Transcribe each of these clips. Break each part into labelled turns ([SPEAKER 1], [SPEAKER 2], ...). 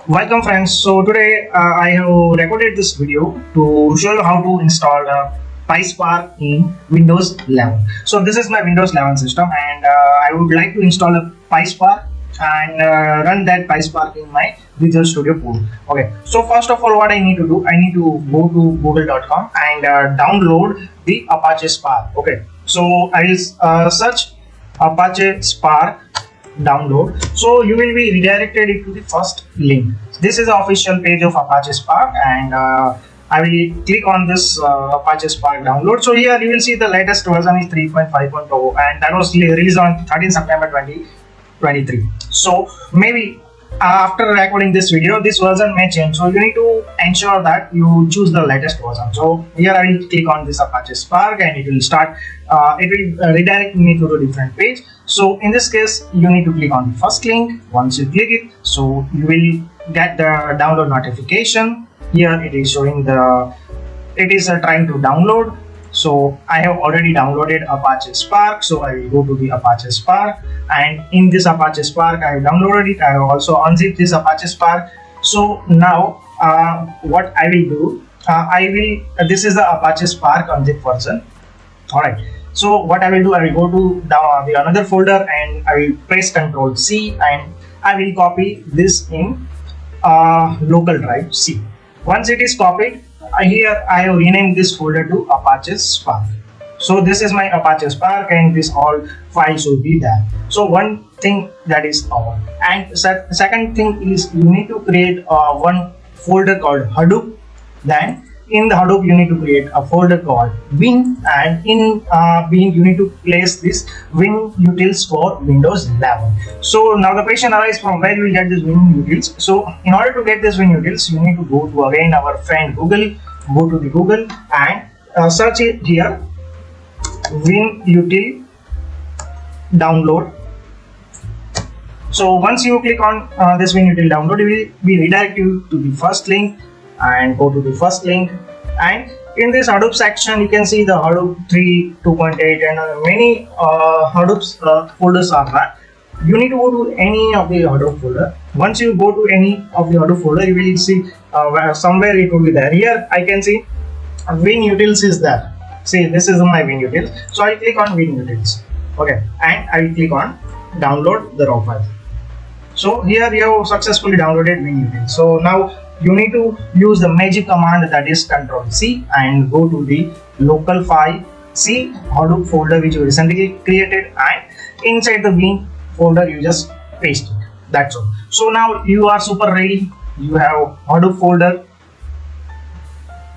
[SPEAKER 1] Welcome friends. So today I have recorded this video to show you how to install PySpark in Windows 11. So this is my Windows 11 system and I would like to install a PySpark and run that PySpark in my Visual Studio pool. Okay, so first of all what I need to do, I need to go to google.com and download the Apache Spark. Okay, so I will search Apache Spark download. So you will be redirected into the first link. This is the official page of Apache Spark and I will click on this Apache Spark download. So here you will see the latest version is 3.5.0 and that was released on 13 September 2023. So maybe after recording this video this version may change, so you need to ensure that you choose the latest version. So here I will click on this Apache Spark and it will start it will redirect me to the different page. So in this case you need to click on the first link. Once you click it, so you will get the download notification. Here it is showing it is trying to download. So I have already downloaded Apache Spark, so I will go to the Apache Spark, and in this Apache Spark I have downloaded it. I have also unzipped this Apache Spark. So now what I will do, this is the Apache Spark unzip version. Alright, so what I will do, I will go to the another folder and I will press Ctrl C and I will copy this in local drive C. Once it is copied, here I have renamed this folder to Apache Spark. So this is my Apache Spark and this all files will be there. So one thing that is all, and second thing is you need to create one folder called Hadoop. Then in the Hadoop you need to create a folder called Win, and in Win you need to place this Win utils for Windows 11. So now the question arises, from where you will get this Win utils. So in order to get this Win utils, you need to go to again our friend Google. Go to the Google and search it here, Win util download. So once you click on this Win util download, it will be redirect you to the first link, and go to the first link, and in this Hadoop section you can see the Hadoop 3, 2.8 and many Hadoop folders are there. You need to go to any of the Hadoop folder. Once you go to any of the Hadoop folder, you will see somewhere it will be there. Here I can see Win utils is there. See, this is my Win utils. So I click on Win utils. Okay, and I will click on download the raw file. So here you have successfully downloaded Win utils. So now you need to use the magic command, that is Ctrl C, and go to the local file C Hadoop folder which you recently created, and inside the Win folder you just paste it. That's all. So now you are super ready. You have Hadoop folder.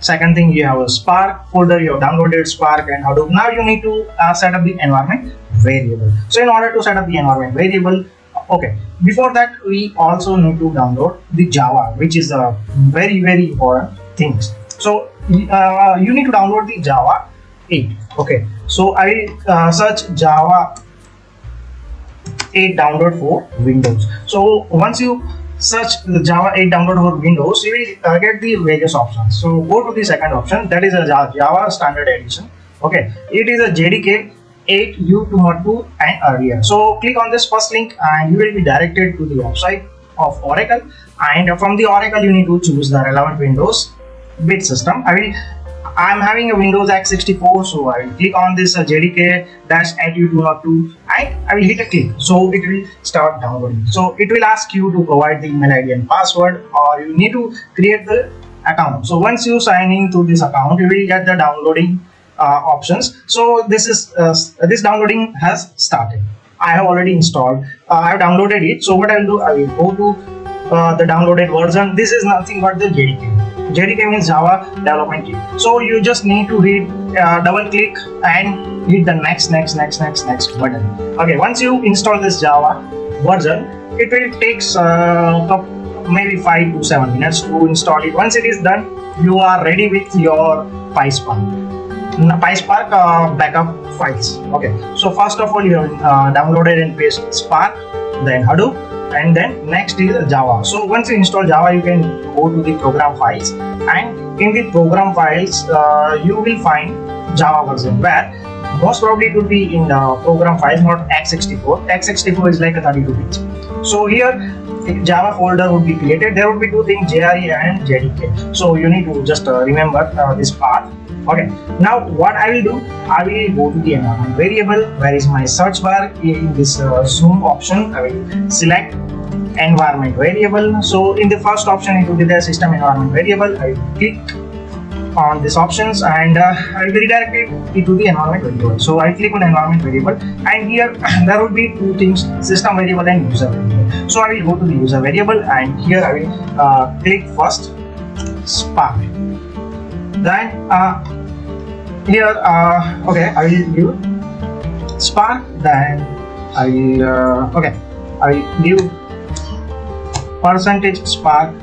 [SPEAKER 1] Second thing, you have a Spark folder. You have downloaded Spark and Hadoop. Now you need to set up the environment variable. So in order to set up the environment variable, okay, before that we also need to download the Java, which is a very important thing. So you need to download the Java 8. Okay, so I will search Java 8 download for Windows. So once you search the Java 8 download for Windows, you will get the various options. So go to the second option, that is a Java Standard Edition. Okay, it is a JDK 8 U2.2 and earlier. So click on this first link and you will be directed to the website of Oracle, and from the Oracle you need to choose the relevant Windows bit system. I am having a Windows x64, so I will click on this JDK-8U2.2 and I will hit a click. So it will start downloading. So it will ask you to provide the email ID and password, or you need to create the account. So once you sign in to this account, you will get the downloading options. So this is this downloading has started. I have already installed. I have downloaded it. So what I will do, I will go to the downloaded version. This is nothing but the JDK. JDK means Java Development Kit. So you just need to double click and hit the next button. Okay, once you install this Java version, it will take maybe 5 to 7 minutes to install it. Once it is done, you are ready with your PySpark backup files. Okay, so first of all you have downloaded and pasted Spark, then Hadoop, and then next is Java. So once you install Java, you can go to the program files, and in the program files you will find Java version, where most probably it would be in the program files, not x64. x64 is like a 32 bit. So here Java folder would be created. There would be two things, JRE and JDK. So you need to just remember this path. Okay, now what I will do, I will go to the environment variable. Where is my search bar? In this zoom option, I will select environment variable. So in the first option, it will be the system environment variable. I will click on these options and I will redirect it to the environment variable. So I click on environment variable, and here there will be two things, system variable and user variable. So I will go to the user variable, and here I will click first Spark. Then here okay, I will give Spark. Then I will I will give percentage Spark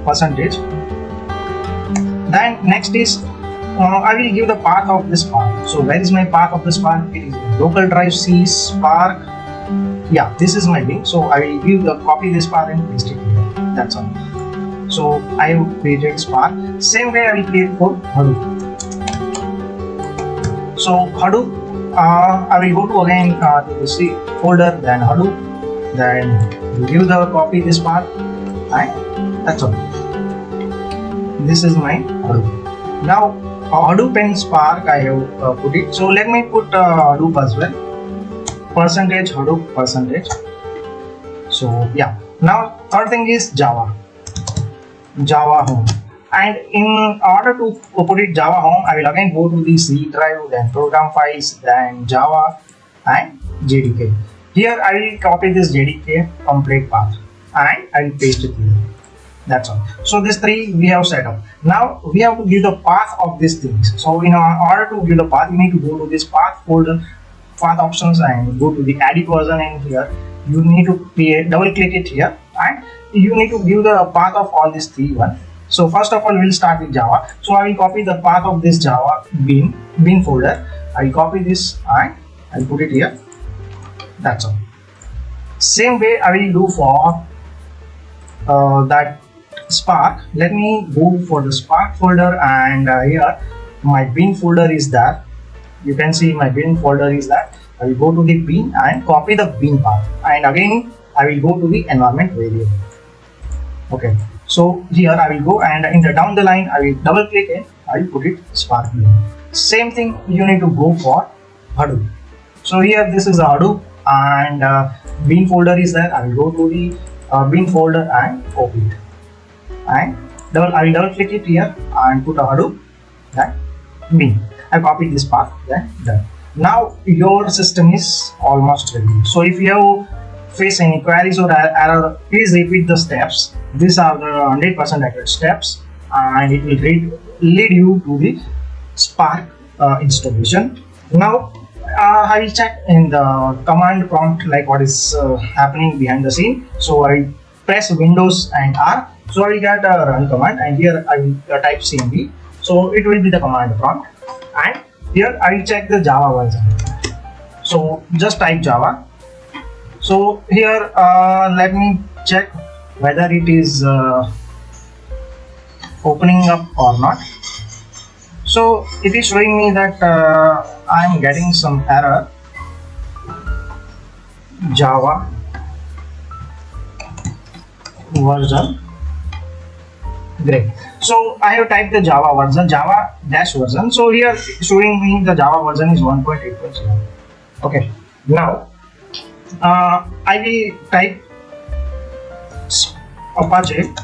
[SPEAKER 1] percentage. Then next is I will give the path of this Spark. So where is my path of the Spark? It is local drive C Spark. Yeah, this is my link. So I will give the copy this Spark and paste it here. That's all. So I have created Spark. Same way I will create for Hadoop. So Hadoop, I will go to again to the C folder, then Hadoop, then give the copy this Spark, and that's all. This is my Hadoop. Now Hadoop and Spark I have put it. So let me put Hadoop as well. Percentage Hadoop percentage. So yeah. Now third thing is Java home. And in order to put it Java home, I will again go to the C drive, then program files, then Java and JDK. Here I will copy this JDK complete path and I will paste it here. That's all. So these three we have set up. Now we have to give the path of these things. So in order to give the path, you need to go to this path folder, path options, and go to the edit version, and here you need to double click it here, and you need to give the path of all these three one. So first of all, we will start with Java. So I will copy the path of this Java bin folder. I will copy this and I will put it here. That's all. Same way I will do for that Spark. Let me go for the Spark folder, and here my bin folder is there. You can see my bin folder is there. I will go to the bin and copy the bin path, and again I will go to the environment variable. Okay. So here I will go, and in the down the line I will double click and I will put it Spark bin. Same thing you need to go for Hadoop. So here this is the Hadoop, and bin folder is there. I will go to the bin folder and copy it, and I will double click it here and put a Hadoop, then bin. I copied this path, then done. Now your system is almost ready. So if you have face any queries or error, please repeat the steps. These are the 100% accurate steps, and it will lead you to the Spark installation. Now I will check in the command prompt like what is happening behind the scene. So I press Windows and R. So I will get a run command, and here I will type cmd. So it will be the command prompt, and here I will check the Java version. So just type Java. So here let me check whether it is opening up or not. So it is showing me that I am getting some error. Java version. Great. So I have typed the Java version, Java dash version. So here showing me the Java version is 1.8.0. Okay. Now I will type Apache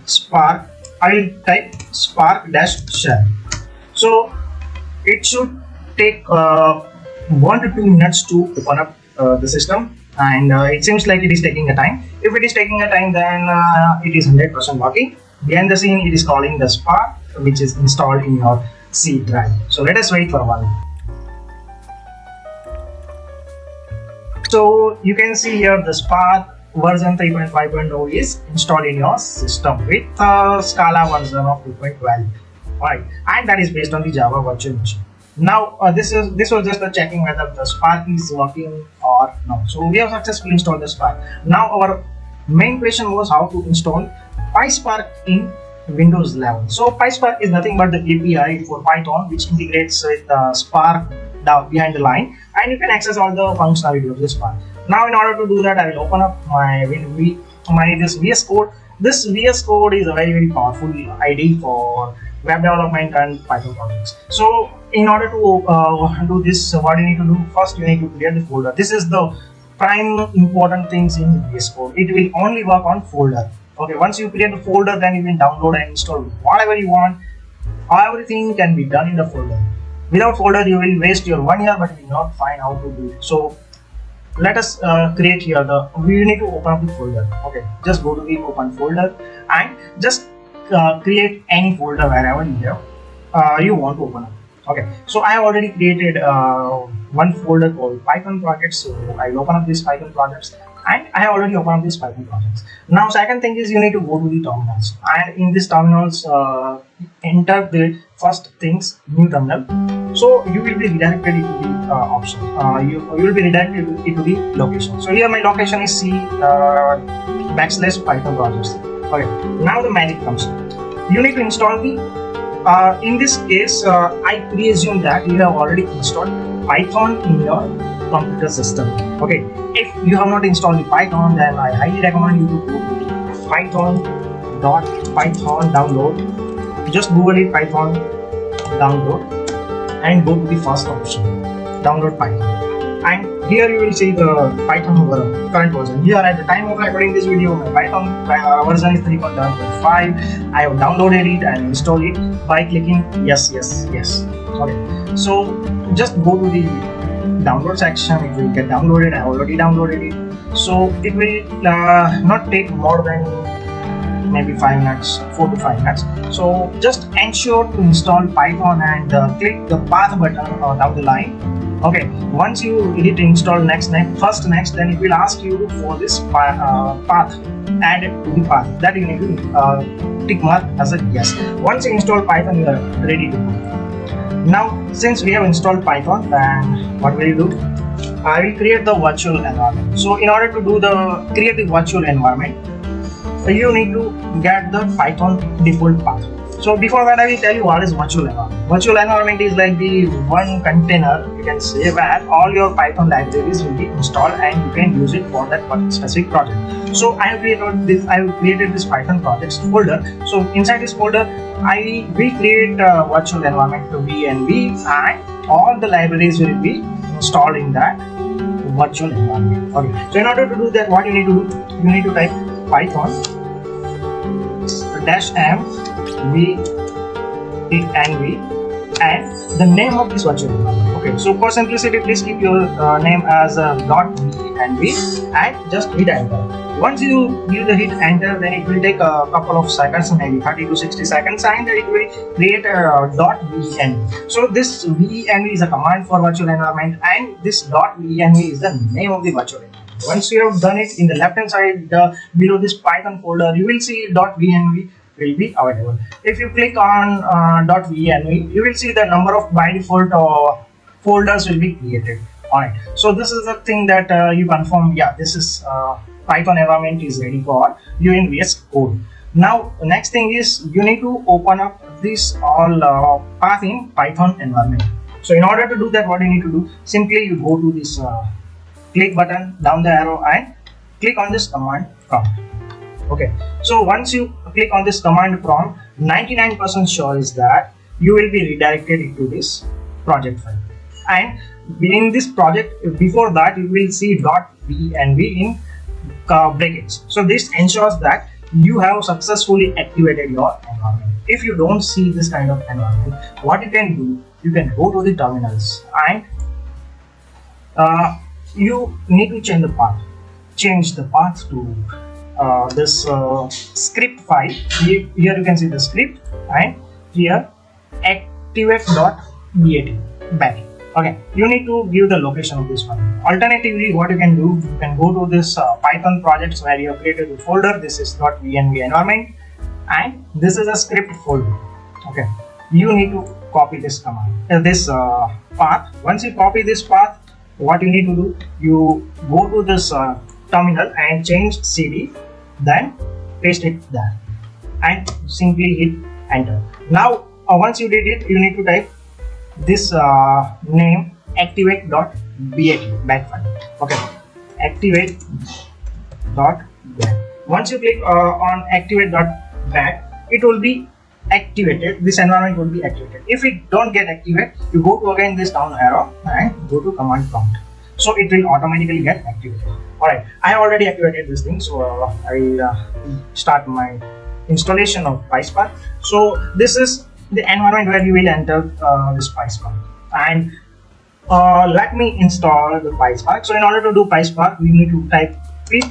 [SPEAKER 1] Spark. I will type Spark dash shell. So it should take 1 to 2 minutes to open up the system, and it seems like it is taking a time. If it is taking a time, then it is 100% working. Behind the scene, it is calling the Spark, which is installed in your C drive. So let us wait for a while. So you can see here the Spark version 3.5.0 is installed in your system with Scala version of 2.12. Alright, and that is based on the Java virtual machine. Now this was just a checking whether the Spark is working or not. So we have successfully installed the Spark. Now our main question was how to install PySpark in Windows 11. So PySpark is nothing but the API for Python which integrates with Spark behind the line, and you can access all the functionality of the Spark. Now in order to do that, I will open up this VS Code. This VS Code is a very powerful IDE for web development and Python projects. So in order to do this, what you need to do first, you need to create the folder. This is the prime important things in VS Code. It will only work on folder. Okay, once you create the folder, then you can download and install whatever you want. Everything can be done in the folder. Without folder, you will waste your 1 year, but you will not find how to do it. So let us create here we need to open up the folder. Okay, just go to the open folder and just create any folder wherever you want to open up. Okay, so I have already created one folder called Python projects. So I will open up this Python projects, and I have already opened up this Python projects. Now second thing is you need to go to the terminals, and in this terminals enter the first things, new terminal. So you will be redirected into the option. You will be redirected into the location. So here my location is C / Python projects. Okay, now the magic comes. You need to install the in this case I presume that you have already installed Python in your computer system. Okay, if you have not installed the Python, then I highly recommend you to go to python.python download. Just Google it, Python download, and go to the first option, download Python. And here you will see the Python current version. Here at the time of recording this video, my Python version is 3.7.5. I have downloaded it and installed it by clicking yes. Okay, so just go to the download section. It will get downloaded. I already downloaded it. So it will not take more than maybe 5 minutes, 4 to 5 minutes. So just ensure to install Python and click the path button down the line. Okay, once you hit install next, then it will ask you for this path, add it to the path. That you need to tick mark as a yes. Once you install Python, you are ready to go. Now, since we have installed Python, then what will you do? I will create the virtual environment. So in order to create the virtual environment, you need to get the Python default path. So before that, I will tell you what is virtual environment. Virtual environment is like the one container, you can say, where all your Python libraries will be installed and you can use it for that specific project. So I have created this Python projects folder. So inside this folder, I will create a virtual environment to VNV, and all the libraries will be installed in that virtual environment. Okay. So in order to do that, what you need to do? You need to type Python -m v and the name of this virtual environment. Okay, so for simplicity, please keep your name as .vnv and just hit enter. Once you give the hit enter, then it will take a couple of seconds, maybe 30 to 60 seconds, and it will create a .venv. So this venv is a command for virtual environment, and this .venv is the name of the virtual environment. Once you have done it, in the left hand side below this Python folder, you will see .venv will be available. If you click on .venv, you will see the number of by default folders will be created. Alright, so this is the thing that you confirm, yeah, this is Python environment is ready for you in VS Code. Now next thing is you need to open up this all path in Python environment. So in order to do that, what you need to do, simply you go to this click button, down the arrow, and click on this command prompt. Okay, so once you click on this command prompt, 99% sure is that you will be redirected into this project file. And in this project, before that, you will see .venv in brackets. So this ensures that you have successfully activated your environment. If you don't see this kind of environment, what you can do, you can go to the terminals and you need to change the path to this script file. Here you can see the script, and here activate.bat back. Okay, you need to give the location of this file. Alternatively, what you can do, you can go to this Python projects where you have created the folder. This is .venv environment, and this is a script folder. Okay, you need to copy this command, this path. Once you copy this path, what you need to do, you go to this terminal and change cd, then paste it there and simply hit enter. Now once you did it, you need to type this name activate.bat file. Okay, activate.bat. Once you click on activate.bat, it will be activated. This environment will be activated. If it don't get activated, you go to again this down arrow and go to command prompt. So it will automatically get activated. Alright, I already activated this thing, so I start my installation of PySpark. So this is the environment where you will enter this PySpark, and let me install the PySpark. So in order to do PySpark, we need to type pip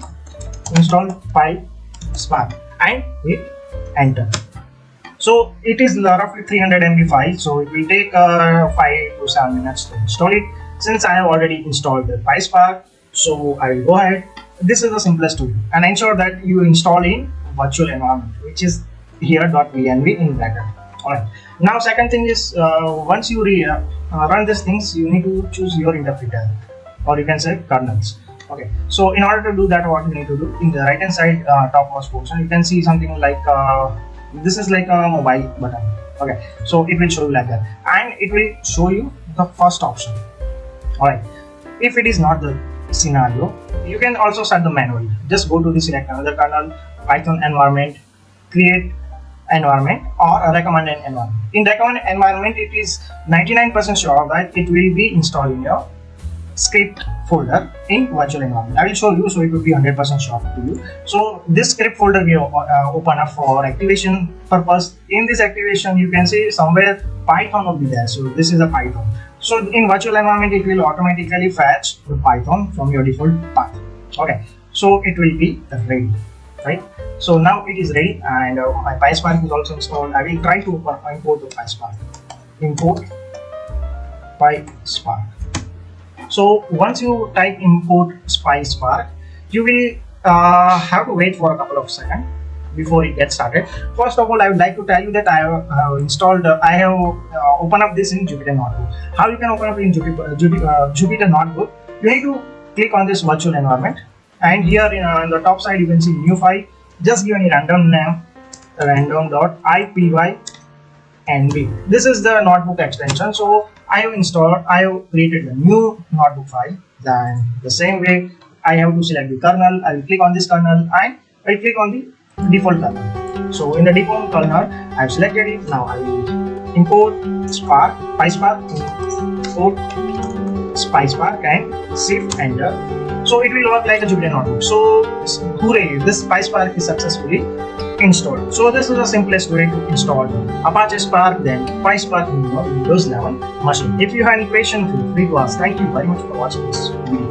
[SPEAKER 1] install PySpark and hit enter. So it is roughly 300 MB file, so it will take 5 to 7 minutes to install it. Since I have already installed the PySpark, so I will go ahead. This is the simplest tool, and ensure that you install in virtual environment, which is here .env in bracket. Alright. Now second thing is, once you run these things, you need to choose your interpreter, or you can say kernels. Okay. So in order to do that, what you need to do, in the right hand side topmost portion, you can see something like this is like a mobile button. Okay. So it will show you like that, and it will show you the first option. Alright. If it is not the scenario, you can also set the manually. Just go to the select another kernel, Python environment, create environment, or recommend an environment. In recommend environment, it is 99% sure that it will be installed in your script folder in virtual environment. I will show you, so it will be 100% sure to you. So this script folder we open up for activation purpose. In this activation, you can see somewhere Python will be there. So this is a Python. So in virtual environment, it will automatically fetch the Python from your default path. Okay, so it will be ready, right? So now it is ready, and my PySpark is also installed. I will try to import the PySpark. Import PySpark. So once you type import PySpark, you will have to wait for a couple of seconds before it gets started. First of all, I would like to tell you that I have installed, I have opened up this in Jupyter Notebook. How you can open up in Jupyter Notebook? You need to click on this virtual environment, and here on the top side you can see new file. Just give any random name, random.ipynb. This is the notebook extension. So I have created a new notebook file. Then the same way, I have to select the kernel. I will click on this kernel, and I will click on the default kernel. So in the default kernel, I have selected it. Now I will import PySpark, import PySpark, and shift enter. So it will work like a Jupyter Notebook. So hooray, this PySpark is successfully installed. So this is the simplest way to install Apache Spark, then PySpark in your Windows 11 machine. If you have any question, feel free to ask. Thank you very much for watching this video.